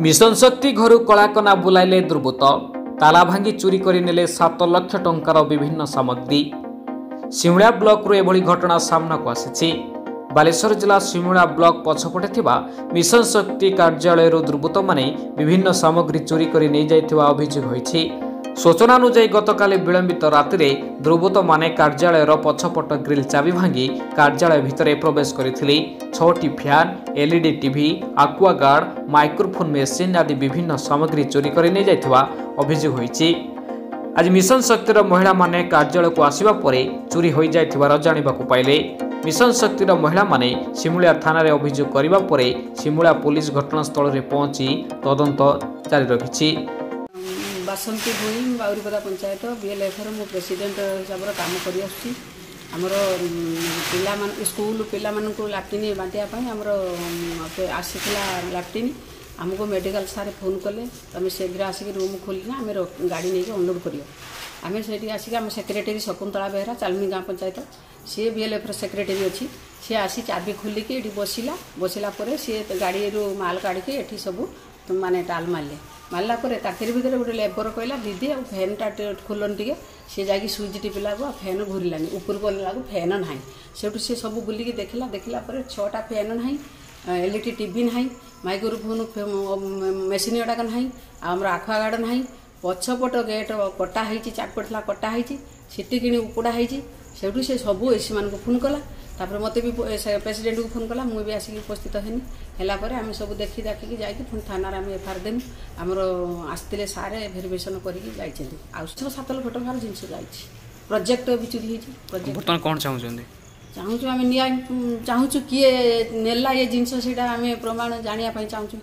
Mission शक्ति घर कलाकना बुलाइले दुर्बृत्त ताला भांगी चोरी करिनेले 7 लाख टंकार विभिन्न सामग्री। सिमुला ब्लॉक रो एभली घटना सामना को आसीछि। बालेश्वर जिला सिमुला ब्लॉक पछपटे थिबा मिशन शक्ति कार्यालय रो दुर्बृत्त माने विभिन्न सामग्री चोरी करि नै जायथिबा अभियोग होइछि। सूचना अनुसार गतकाली विलंबित राति दुर्बृत्त माने कार्यालय पछपट ग्रिल चाबी भांगी कार्यालय भितर प्रवेश करथिले। 6टी fan, LED TV, Aquaguard, microphone machine आदि विभिन्न सामग्री चोरी कर नै जायथिबा अभियोग होइछि। आज मिशन शक्तिर महिला माने कार्यालय को आसीबा परे चोरी होई जायथिबार जानिबाकु पाइले। मिशन शक्तिर महिला माने सिमुलिया थाना रे अभियोग करिबा परे सिमुलिया पुलिस घटनास्थल रे पहुंची तदंत जारी रखिछि। बासंती भूई बाउरीपदा पंचायत बीएलएफर मो प्रेसिडेंट हिसाब से काम कर आमर पिला स्कूल पिला लाट्रिन बांटापी आमर आसीला लाट्रिन आमको मेडिकल सारे फोन कले तुम शीघ्र आसिक रूम खोलना आम गाड़ी नहीं अनलोड कर आम से आसिक आम सेक्रेटरी शकुंतला बेहरा चालमी गाँ पंचायत सी बीएलएफर सेक्रेटरी अच्छी सी आसी चाबी खोलिकी ये बसला सी गाड़ी माल काढ़ी ये सब माने टाल मारला ताकि भितर गोटे लेबर कहला दीदी आ फैनटा खोलन टे सी जा सुइच टिपिला को फैन घूरलानी ऊपर गला फैन ना से सब बुलिकी देखला 6टा फैन ना एलईडी टीवी ना माइक्रोफोन मेसीन गुड़ाक ना आमर आक्वागार्ड ना पछपट गेट कटा है चारपटला कटा है सीटी कि उपड़ा है से सब एसी मान फोन कला तापर मत भी प्रेसिडेंट को फोन कला मुझे आसिक उपस्थित है आम सब देखी देखिकी जाकि पुणी थाना आम एफआईआर देमु आमर आसते सारे भेरिफिकेशन करके 6-7 लाख टंकार जिनस जा प्रोजेक्ट भी चोरी होती कौन चाहूँ चाहूँ आम चाहूँ किए नेला ये जिनस आम प्रमाण जानापी चाहूँ।